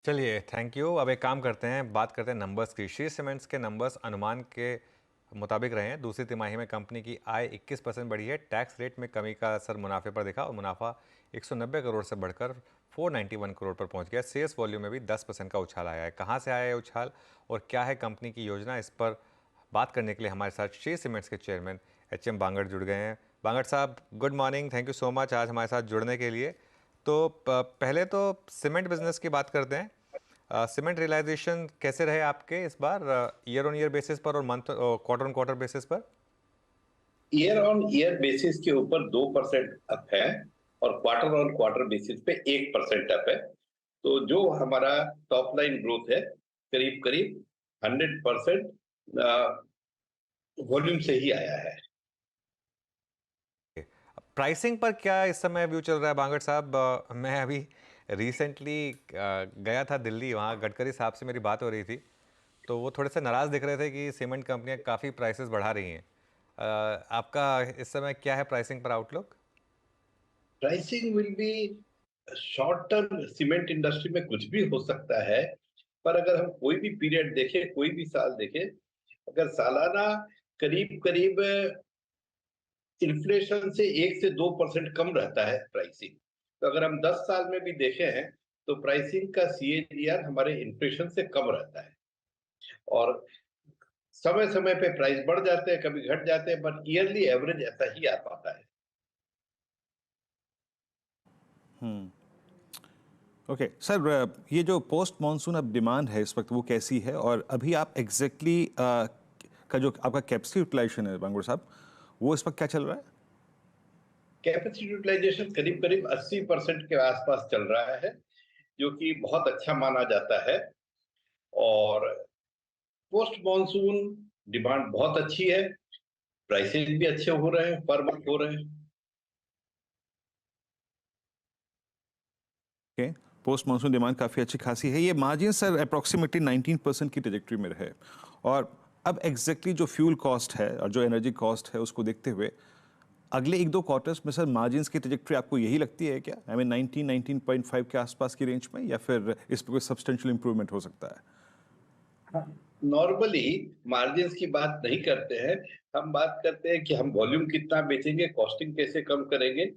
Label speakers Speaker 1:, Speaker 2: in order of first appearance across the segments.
Speaker 1: चलिए, thank you. अब एक काम करते हैं, बात करते हैं नंबर्स की। श्री सीमेंट्स के नंबर्स अनुमान के मुताबिक रहे हैं। दूसरी तिमाही में कंपनी की आय 21% बढ़ी है। टैक्स रेट में कमी का असर मुनाफे पर दिखा और मुनाफा 190 करोड़ से बढ़कर 491 करोड़ पर पहुंच गया। सेल्स वॉल्यूम में भी 10% का उछाल आया है। कहां से आया है उछाल और क्या है कंपनी की योजना, इस पर बात करने के लिए हमारे साथ श्री सीमेंट्स के चेयरमैन एच.एम. बांगड़ जुड़ गए हैं। बांगड़ साहब, good morning. Thank you so much आज हमारे साथ जुड़ने के लिए। तो पहले तो सीमेंट बिजनेस की बात करते हैं। सीमेंट रियलाइजेशन कैसे रहे आपके इस बार, ईयर ऑन ईयर बेसिस पर और month quarter on quarter basis पर?
Speaker 2: ईयर ऑन ईयर बेसिस के ऊपर 2% अप है और क्वार्टर ऑन क्वार्टर बेसिस पे 1% अप है। तो जो हमारा टॉप लाइन ग्रोथ है करीब करीब 100% वॉल्यूम से ही आया है।
Speaker 1: प्राइसिंग पर क्या इस समय व्यू चल रहा है बांगड़ साहब? मैं अभी रिसेंटली गया था दिल्ली, वहाँ गडकरी साहब से मेरी बात हो रही थी, तो वो थोड़े से नाराज़ दिख रहे थे कि सीमेंट कंपनियां काफ़ी प्राइसेस बढ़ा रही हैं। आपका इस समय क्या है प्राइसिंग पर outlook?
Speaker 2: Pricing will be short term, cement industry में कुछ भी हो सकता है। पर अगर हम कोई भी पीरियड देखें, कोई भी साल देखें, अगर सालाना करीब करीब इन्फ्लेशन से 1 से 2% कम रहता है प्राइसिंग। तो अगर हम 10 साल में भी देखे हैं तो प्राइसिंग का सीएजीआर हमारे इन्फ्लेशन से कम रहता है। और समय समय पे प्राइस बढ़ जाते हैं, कभी घट जाते हैं, बट ईयरली एवरेज ऐसा ही आ पाता है।
Speaker 3: ओके सर, ये जो पोस्ट मॉनसून अब डिमांड है इस वक्त वो कैसी है, और अभी आप एग्जैक्टली का जो आपका कैपेसिटी यूटिलाइजेशन है बांगुर साहब, वो इस वक्त क्या चल रहा है?
Speaker 2: कैपेसिटी यूटिलाइजेशन करीब करीब 80% के आसपास चल रहा है, जो कि बहुत अच्छा माना जाता है। और पोस्ट मॉनसून डिमांड बहुत अच्छी है, प्राइसेस भी अच्छे हो रहे हैं, पर मंथ हो रहे हैं।
Speaker 3: ओके, पोस्ट मॉनसून डिमांड काफ़ी अच्छी खासी है। ये मार्जिन सर अप्रॉक्सीमेटली 19% की ट्रेजेक्ट्री में रहे, और अब एग्जैक्टली जो फ्यूल कॉस्ट है और जो एनर्जी कॉस्ट है उसको देखते हुए अगले 1-2 क्वार्टर्स में सर मार्जिन्स की ट्रेजेक्ट्री आपको यही लगती है क्या? आई मीन 19-19.5 के आसपास की रेंज में, या फिर इस पर कोई सब्सटेंशियल इंप्रूवमेंट हो सकता है?
Speaker 2: नॉर्मली मार्जिन्स की बात नहीं करते हैं, हम बात करते हैं कि हम वॉल्यूम कितना बेचेंगे, कॉस्टिंग कैसे कम करेंगे।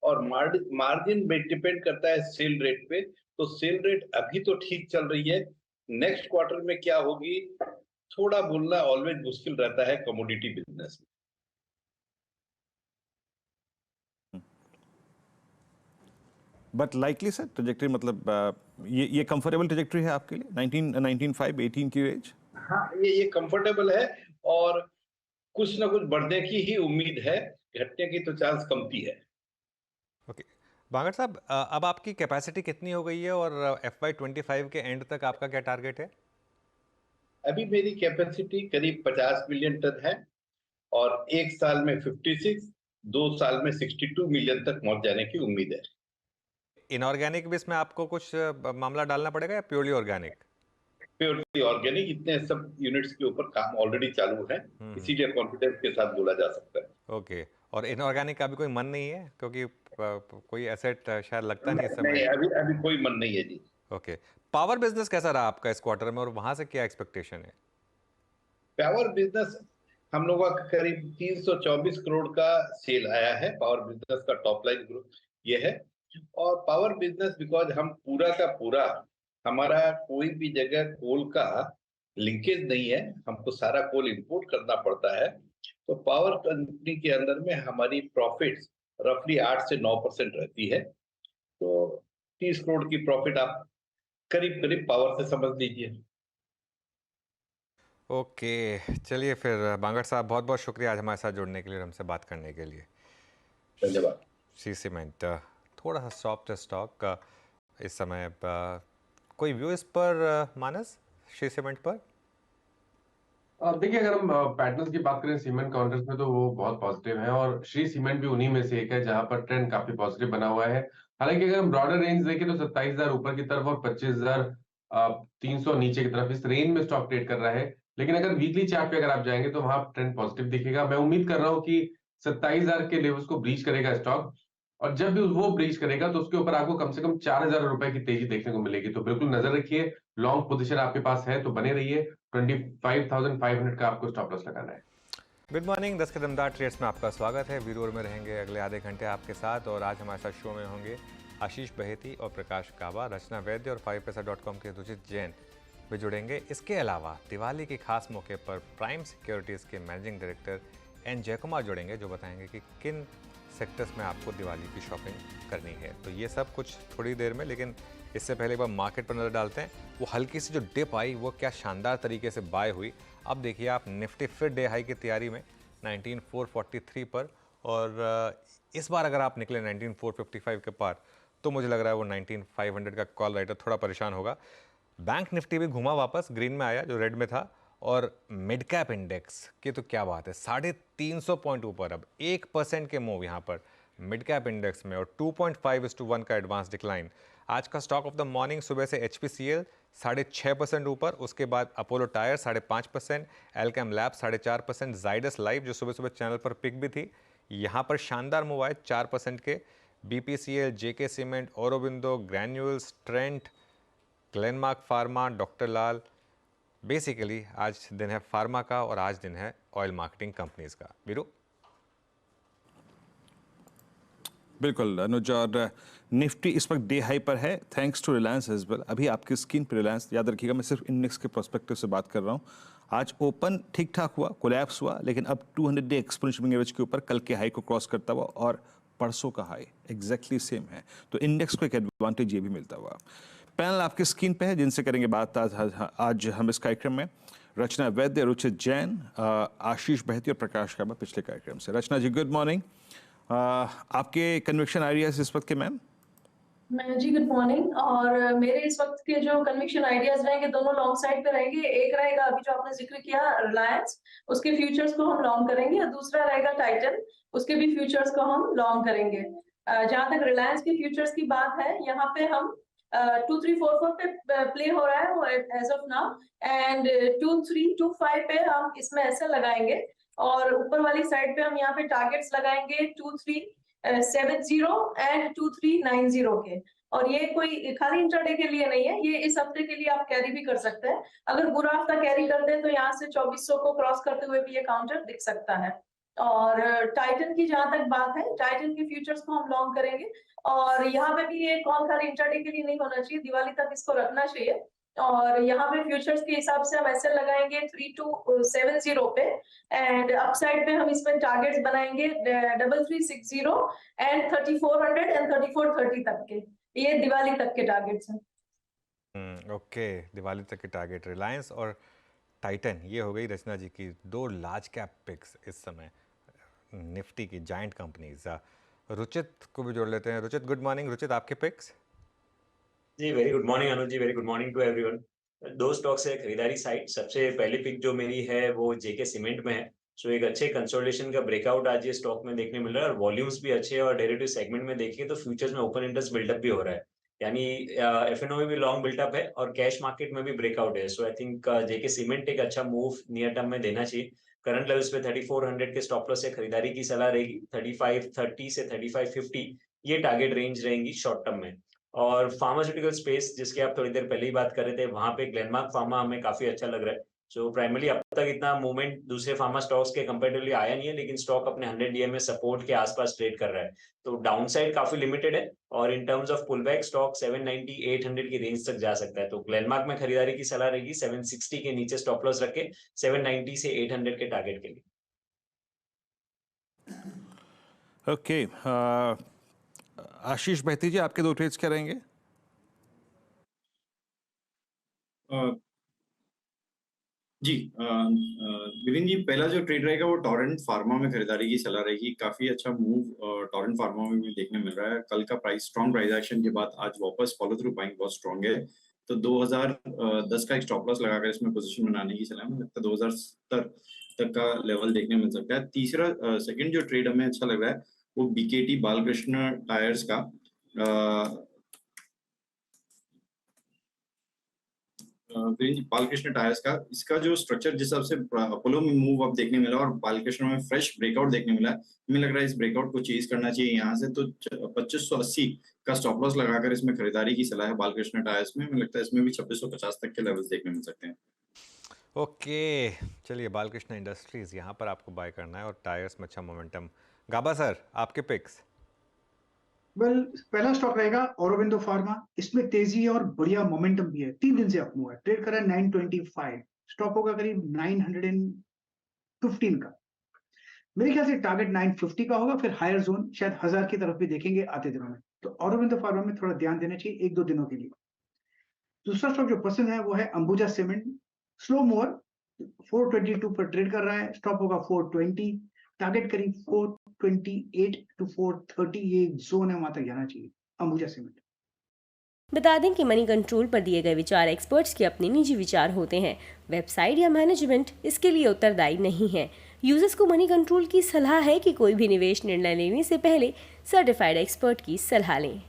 Speaker 2: और मार्जिन में डिपेंड करता है सेल रेट पे। तो सेल रेट अभी तो ठीक चल रही है, नेक्स्ट क्वार्टर में क्या होगी थोड़ा बोलना ऑलवेज मुश्किल रहता है कमोडिटी बिजनेस में।
Speaker 3: बट लाइकली सर ट्रेजेक्टरी, मतलब ये कंफर्टेबल ट्रेजेक्टरी है आपके लिए 19.5 18 की रेंज?
Speaker 2: हाँ, ये कंफर्टेबल है। और कुछ ना कुछ बढ़ने की ही उम्मीद है, घटने की तो चांस कमती है।
Speaker 1: ओके बांगड़ साहब, अब आपकी कैपेसिटी कितनी हो गई है और FY25 के एंड तक आपका क्या टारगेट है?
Speaker 2: अभी मेरी कैपेसिटी करीब 50 मिलियन टन है, और एक साल में 56, 2 साल में 62 मिलियन तक पहुंच जाने की उम्मीद है।
Speaker 1: इनऑर्गेनिक भी इसमें आपको कुछ मामला डालना पड़ेगा या प्योरली ऑर्गेनिक?
Speaker 2: प्योरली ऑर्गेनिक, इतने सब यूनिट्स के ऊपर काम ऑलरेडी चालू है, इसीलिए कॉन्फिडेंस के साथ बोला जा सकता है।
Speaker 1: ओके। और इनऑर्गेनिक का भी कोई मन नहीं है, क्योंकि कोई एसेट शायद लगता नहीं इस
Speaker 2: नहीं,
Speaker 1: समय।
Speaker 2: अभी अभी कोई मन नहीं है जी।
Speaker 1: ओके। पावर बिजनेस कैसा रहा आपका इस क्वार्टर में और वहां से क्या एक्सपेक्टेशन है?
Speaker 2: पावर बिजनेस हम लोगों का करीब 324 करोड़ का सेल आया है। पावर बिजनेस का टॉप लाइन ग्रोथ ये है। और पावर बिजनेस बिकॉज हम पूरा का पूरा, हमारा कोई भी जगह कोल का लिंकेज नहीं है, हमको सारा कोल इंपोर्ट करना पड़ता है। तो पावर कंपनी के अंदर में हमारी प्रॉफिट्स रफली 8 से 9% रहती है। तो 30 करोड़ की प्रॉफिट आप करीब करीब पावर से समझ लीजिए।
Speaker 1: ओके, चलिए फिर बांगड़ साहब, बहुत बहुत शुक्रिया आज हमारे साथ जुड़ने के लिए और हमसे बात करने के लिए।
Speaker 2: धन्यवाद।
Speaker 1: सी सीमेंट थोड़ा सा सॉफ्ट स्टॉक इस समय। कोई व्यू इस पर मानस, शी सीमेंट पर?
Speaker 4: देखिए, अगर हम पैटर्न्स की बात करें सीमेंट काउंटर्स में, तो वो बहुत पॉजिटिव है, और श्री सीमेंट भी उन्हीं में से एक है जहां पर ट्रेंड काफी पॉजिटिव बना हुआ है। हालांकि अगर हम ब्रॉडर रेंज देखें तो 27,000 ऊपर की तरफ और 25,300 नीचे की तरफ, इस रेंज में स्टॉक ट्रेड कर रहा है। लेकिन अगर वीकली चार्ट पे अगर आप जाएंगे तो वहां ट्रेंड पॉजिटिव दिखेगा। मैं उम्मीद कर रहा हूँ कि 27,000 के लेवल्स को ब्रीच करेगा स्टॉक। और जब भी वो ब्रीच करेगा तो उसके ऊपर आपको कम से कम 4000 रुपए की तेजी देखने को मिलेगी। तो बिल्कुल नजर रखिए, लॉन्ग पोजीशन आपके पास है तो बने रहिए। 25,500 का आपको स्टॉप लॉस लगाना है।
Speaker 1: गुड मॉर्निंग, 10 के दमदार ट्रेड्स में आपका स्वागत है। वीरोर में रहेंगे अगले आधे घंटे आपके साथ, और आज हमारे साथ शो में होंगे आशीष बहेती और प्रकाश काबा, रचना वैद्य और 5paisa.com के रुचित जैन भी जुड़ेंगे। इसके अलावा दिवाली के खास मौके पर प्राइम सिक्योरिटीज़ के मैनेजिंग डायरेक्टर एन जयकुमार जुड़ेंगे, जो बताएंगे कि किन सेक्टर्स में आपको दिवाली की शॉपिंग करनी है। तो ये सब कुछ थोड़ी देर में, लेकिन इससे पहले एक बार मार्केट पर नज़र डालते हैं। वो हल्की सी जो डिप आई वो क्या शानदार तरीके से बाय हुई। अब देखिए आप, निफ्टी फिर डे हाई की तैयारी में 19443 पर, और इस बार अगर आप निकले 19455 के पार तो मुझे लग रहा है वो 19500 का कॉल राइटर थोड़ा परेशान होगा। बैंक निफ्टी भी घुमा वापस, ग्रीन में आया जो रेड में था, और मिड कैप इंडेक्स की तो क्या बात है, 350 पॉइंट ऊपर, अब 1% के मूव यहाँ पर मिड कैप इंडेक्स में, और 2.5:1 का एडवांस डिक्लाइन। आज का स्टॉक ऑफ द मॉर्निंग सुबह से HPCL 6.5% ऊपर, उसके बाद Apollo tyre 5.5%, Alkem lab 4.5%, Zydus life जो सुबह सुबह चैनल पर पिक भी थी, यहाँ पर शानदार मूव आए 4% के। BPCL, JK cement, Aurobindo, granules, Trent, Glenmark pharma, doctor Lal. Basically आज दिन है फार्मा का, और आज दिन है ऑयल मार्केटिंग कंपनीज का। वीरू?
Speaker 3: बिल्कुल अनुज, और निफ्टी इस वक्त डे हाई पर है thanks to Reliance as well. अभी आपकी स्क्रीन पर रिलायंस, याद रखिएगा मैं सिर्फ इंडेक्स के प्रोस्पेक्टिव से बात कर रहा हूँ। आज ओपन ठीक ठाक हुआ, कोलैप्स हुआ, लेकिन अब 200 डे एक्सपोनेंशियल एवरेज के ऊपर कल के हाई को क्रॉस करता हुआ, और परसों का हाई एग्जैक्टली सेम है, तो इंडेक्स को एक एडवांटेज ये भी मिलता हुआ। पैनल आपकी स्क्रीन पे है जिनसे करेंगे बात आज हम इस कार्यक्रम में। रचना वैद्य, रुचित जैन, आशीष बहेती और प्रकाश काबा पिछले कार्यक्रम से। रचना जी गुड मॉर्निंग, आपके कन्विक्शन आइडियाज इस वक्त के मैम?
Speaker 5: जी गुड मॉर्निंग। और मेरे इस वक्त के जो कन्विक्शन आइडियाज रहेंगे दोनों लॉन्ग साइड पे रहेंगे। एक रहेगा अभी जो आपने जिक्र किया रिलायंस, उसके फ्यूचर्स को हम लॉन्ग करेंगे, और दूसरा रहेगा टाइटन, उसके भी फ्यूचर्स को हम लॉन्ग करेंगे। जहां तक रिलायंस के फ्यूचर्स की बात है, यहाँ पे हम 2344 पे प्ले हो रहा है वो एज ऑफ नाउ, एंड 2325 पे हम इसमें ऐसे लगाएंगे, और ऊपर वाली साइड पे हम यहाँ पे टारगेट्स लगाएंगे 2370 एंड 2390 के। और ये कोई खाली इंट्राडे के लिए नहीं है, ये इस हफ्ते के लिए आप कैरी भी कर सकते हैं। अगर बुरा हफ्ता कैरी कर दे तो यहाँ से 2400 को क्रॉस करते हुए भी ये काउंटर दिख सकता है। और टाइटन की जहां तक बात है, टाइटन के फ्यूचर्स को हम लॉन्ग करेंगे, और यहाँ पे भी ये कॉल खाली इंट्राडे के लिए नहीं होना चाहिए, दिवाली तक इसको रखना चाहिए। और यहाँ पे फ्यूचर्स के हिसाब से हम ऐसे लगाएंगे 3270 पे, एंड अपसाइड पे हम इसमें टारगेट्स बनाएंगे 3360 एंड 3400 एंड 3430 तक के। ये दिवाली तक के टारगेट्स हैं।
Speaker 1: ओके, दिवाली तक के टारगेट रिलायंस और टाइटन, ये हो गई रचना जी की दो लार्ज कैप पिक्स इस समय निफ्टी की जाइंट कंपनीज। रुचित को भी जोड़ लेते हैं। Ruchit good morning. रुचित, आपके पिक्स?
Speaker 6: जी very good morning Anuj ji, very good morning to everyone. दो स्टॉक से खरीदारी साइड, सबसे पहली पिक जो मेरी है वो जेके सीमेंट में है। सो एक अच्छे कंसोलिडेशन का ब्रेकआउट आज ये स्टॉक में देखने मिल रहा है, और वॉल्यूम्स भी अच्छे हैं, और डेरिवेटिव सेगमेंट में देखिए तो फ्यूचर्स में ओपन इंटरेस्ट बिल्डअप भी हो रहा है, यानी एफएनओ में भी लॉन्ग बिल्डअप है और कैश मार्केट में भी ब्रेकआउट है। सो आई थिंक जेके सीमेंट एक अच्छा मूव नियर टर्म में देना चाहिए। करंट लेवल्स पे 3400 के स्टॉप लॉस से खरीदारी की सलाह रहेगी। 3530 से 3550 ये टारगेट रेंज रहेंगी शॉर्ट टर्म में। और फार्मास्यूटिकल स्पेस जिसके आप थोड़ी देर पहले ही बात कर रहे थे, वहां पे ग्लेनमार्क फार्मा हमें काफी अच्छा लग रहा है। सो प्राइमरली अब तक इतना मूवमेंट दूसरे फार्मा स्टॉक्स के कंपेरेटिवली आया नहीं है, लेकिन स्टॉक अपने 100 डीएमए सपोर्ट के आसपास ट्रेड कर रहा है, तो डाउनसाइड काफी लिमिटेड है। और in terms of pullback stock 790 800 की रेंज तक जा सकता है, तो ग्लेनमार्क में खरीदारी की सलाह रहेगी 760 के नीचे स्टॉप लॉस रखे 790 से 800 के टारगेट के लिए।
Speaker 3: ओके, आशीष बहेती जी आपके दो ट्रेड्स क्या रहेंगे?
Speaker 7: जी विरेन जी, पहला जो ट्रेड रहेगा वो टोरेंट फार्मा में खरीदारी की सलाह रहेगी। काफी अच्छा मूव टोरेंट फार्मा में भी देखने मिल रहा है। कल का स्ट्रॉन्ग प्राइस एक्शन के बाद आज वापस फॉलो थ्रू बाइंग बहुत स्ट्रॉन्ग है, तो 2010 का एक स्टॉप लॉस लगाकर इसमें पोजीशन बनाने की सलाह। मुझे लगता है 2070 तक का लेवल देखने मिल सकता है। तीसरा सेकंड जो ट्रेड हमें अच्छा लग रहा है वो बीकेटी बालकृष्ण टायर्स का। वीरेंद्र जी, बालकृष्ण टायर्स का इसका जो स्ट्रक्चर जिस हिसाब से अपोलो में मूव अब देखने मिला और बालकृष्ण में फ्रेश ब्रेकआउट देखने मिला है, हमें लग रहा है इस ब्रेकआउट को चेज करना चाहिए यहाँ से। तो 2580 का स्टॉप लॉस लगाकर इसमें खरीदारी की सलाह है बालकृष्ण टायर्स में। हमें लगता है इसमें भी 2650 तक के लेवल्स देखने मिल सकते हैं।
Speaker 1: ओके, चलिए बालकृष्ण इंडस्ट्रीज यहाँ पर आपको बाय करना है और टायर्स में अच्छा मोमेंटम। गाबा सर, आपके पिक्स?
Speaker 8: वेल, पहला स्टॉक रहेगा औरोबिंदो फार्मा। इसमें तेजी है और बढ़िया मोमेंटम भी है, 3 दिन से अप मूव है, ट्रेड कर रहा है 925, स्टॉप होगा करीब 915 का। मेरे ख्याल से टारगेट 950 का होगा, फिर हायर जोन शायद 1000 की तरफ भी देखेंगे आते दिनों में। तो औरोबिंदो फार्मा में थोड़ा ध्यान देना चाहिए 1-2 दिनों के लिए। दूसरा स्टॉक जो पसंद है वो है अंबुजा सीमेंट, स्लो मूवर, 422 पर ट्रेड कर रहा है, स्टॉप होगा 420, टारगेट करीब 428 to 430, ये जोन है, वहां तक जाना चाहिए अंबुजा सीमेंट।
Speaker 9: बता दें कि मनी कंट्रोल पर दिए गए विचार एक्सपर्ट्स के अपने निजी विचार होते हैं। वेबसाइट या मैनेजमेंट इसके लिए उत्तरदायी नहीं है। यूजर्स को मनी कंट्रोल की सलाह है कि कोई भी निवेश निर्णय लेने से पहले सर्टिफाइड एक्सपर्ट की सलाह लें।